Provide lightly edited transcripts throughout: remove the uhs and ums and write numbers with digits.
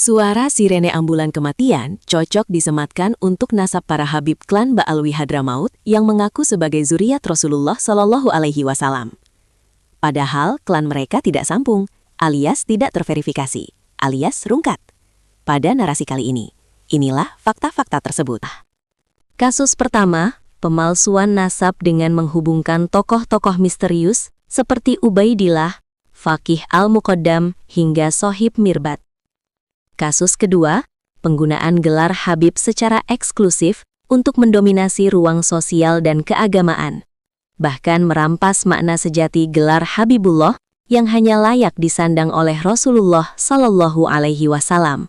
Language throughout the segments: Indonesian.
Suara sirene ambulan kematian cocok disematkan untuk nasab para Habib klan Ba'alwi Hadramaut yang mengaku sebagai zuriat Rasulullah Shallallahu Alaihi Wasallam. Padahal klan mereka tidak sambung, alias tidak terverifikasi, alias rungkat. Pada narasi kali ini, inilah fakta-fakta tersebut. Kasus pertama, pemalsuan nasab dengan menghubungkan tokoh-tokoh misterius seperti Ubaidillah, Faqih Al-Muqaddam hingga Sohib Mirbat. Kasus kedua, penggunaan gelar Habib secara eksklusif untuk mendominasi ruang sosial dan keagamaan, bahkan merampas makna sejati gelar Habibullah yang hanya layak disandang oleh Rasulullah Shallallahu Alaihi Wasallam.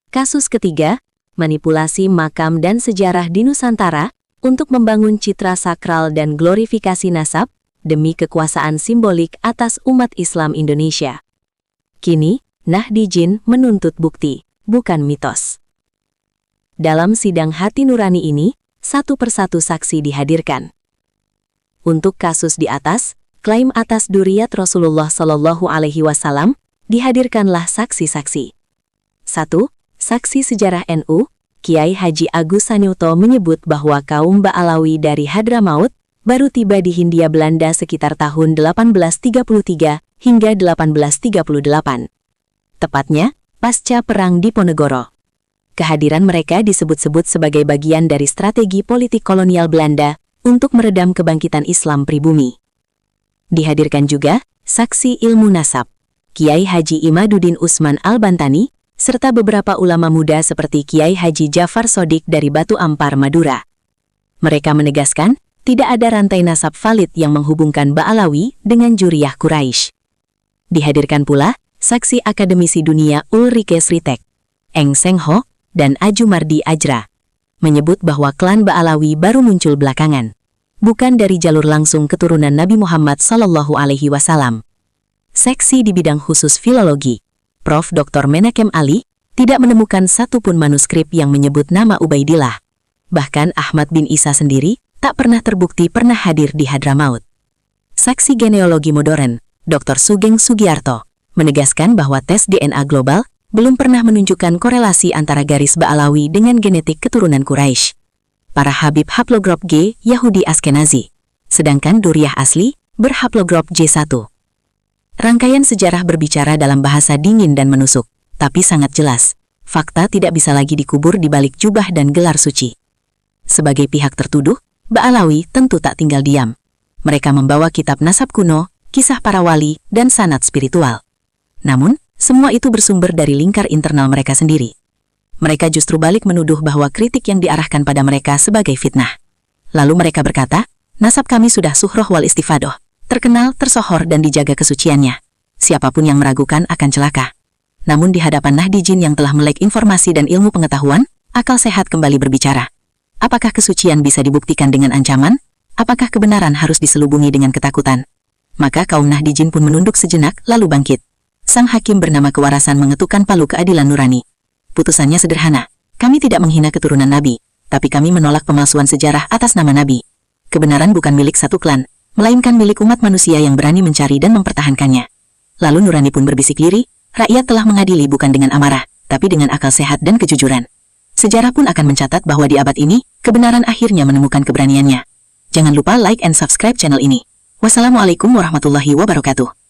Kasus ketiga, manipulasi makam dan sejarah di Nusantara untuk membangun citra sakral dan glorifikasi nasab demi kekuasaan simbolik atas umat Islam Indonesia. Kini, Nahdijin menuntut bukti, bukan mitos. Dalam sidang hati nurani ini, satu persatu saksi dihadirkan. Untuk kasus di atas, klaim atas duriat Rasulullah Shallallahu Alaihi Wasallam, dihadirkanlah saksi-saksi. 1. Saksi sejarah NU, Kiai Haji Agus Saniuto menyebut bahwa kaum Ba'alawi dari Hadramaut baru tiba di Hindia Belanda sekitar tahun 1833 hingga 1838. Tepatnya, pasca Perang Diponegoro. Kehadiran mereka disebut-sebut sebagai bagian dari strategi politik kolonial Belanda untuk meredam kebangkitan Islam pribumi. Dihadirkan juga saksi ilmu nasab, Kiai Haji Imaduddin Usman Al-Bantani, serta beberapa ulama muda seperti Kiai Haji Jafar Sodik dari Batu Ampar, Madura. Mereka menegaskan, tidak ada rantai nasab valid yang menghubungkan Ba'alawi dengan Juriyah Quraisy. Dihadirkan pula saksi akademisi dunia Ulrike Sritek, Eng Seng Ho, dan Ajumardi Ajra, menyebut bahwa klan Ba'alawi baru muncul belakangan, bukan dari jalur langsung keturunan Nabi Muhammad Sallallahu Alaihi Wasallam. Seksi di bidang khusus filologi, Prof. Dr. Menakem Ali, tidak menemukan satupun manuskrip yang menyebut nama Ubaidillah. Bahkan Ahmad bin Isa sendiri tak pernah terbukti pernah hadir di Hadramaut. Saksi genealogi modern, Dr. Sugeng Sugiarto, menegaskan bahwa tes DNA global belum pernah menunjukkan korelasi antara garis Ba'alawi dengan genetik keturunan Quraisy. Para Habib haplogrop G Yahudi Askenazi, sedangkan Duriyah asli berhaplogrop J1. Rangkaian sejarah berbicara dalam bahasa dingin dan menusuk, tapi sangat jelas. Fakta tidak bisa lagi dikubur di balik jubah dan gelar suci. Sebagai pihak tertuduh, Ba'alawi tentu tak tinggal diam. Mereka membawa kitab nasab kuno, kisah para wali, dan sanad spiritual. Namun, semua itu bersumber dari lingkar internal mereka sendiri. Mereka justru balik menuduh bahwa kritik yang diarahkan pada mereka sebagai fitnah. Lalu mereka berkata, nasab kami sudah suhroh wal istifadoh, terkenal, tersohor, dan dijaga kesuciannya. Siapapun yang meragukan akan celaka. Namun di hadapan Nahdijin yang telah melek informasi dan ilmu pengetahuan, akal sehat kembali berbicara. Apakah kesucian bisa dibuktikan dengan ancaman? Apakah kebenaran harus diselubungi dengan ketakutan? Maka kaum Nahdijin pun menunduk sejenak lalu bangkit. Sang hakim bernama Kewarasan mengetukkan palu keadilan nurani. Putusannya sederhana, kami tidak menghina keturunan Nabi, tapi kami menolak pemalsuan sejarah atas nama Nabi. Kebenaran bukan milik satu klan, melainkan milik umat manusia yang berani mencari dan mempertahankannya. Lalu nurani pun berbisik lirih, rakyat telah mengadili bukan dengan amarah, tapi dengan akal sehat dan kejujuran. Sejarah pun akan mencatat bahwa di abad ini, kebenaran akhirnya menemukan keberaniannya. Jangan lupa like and subscribe channel ini. Wassalamualaikum warahmatullahi wabarakatuh.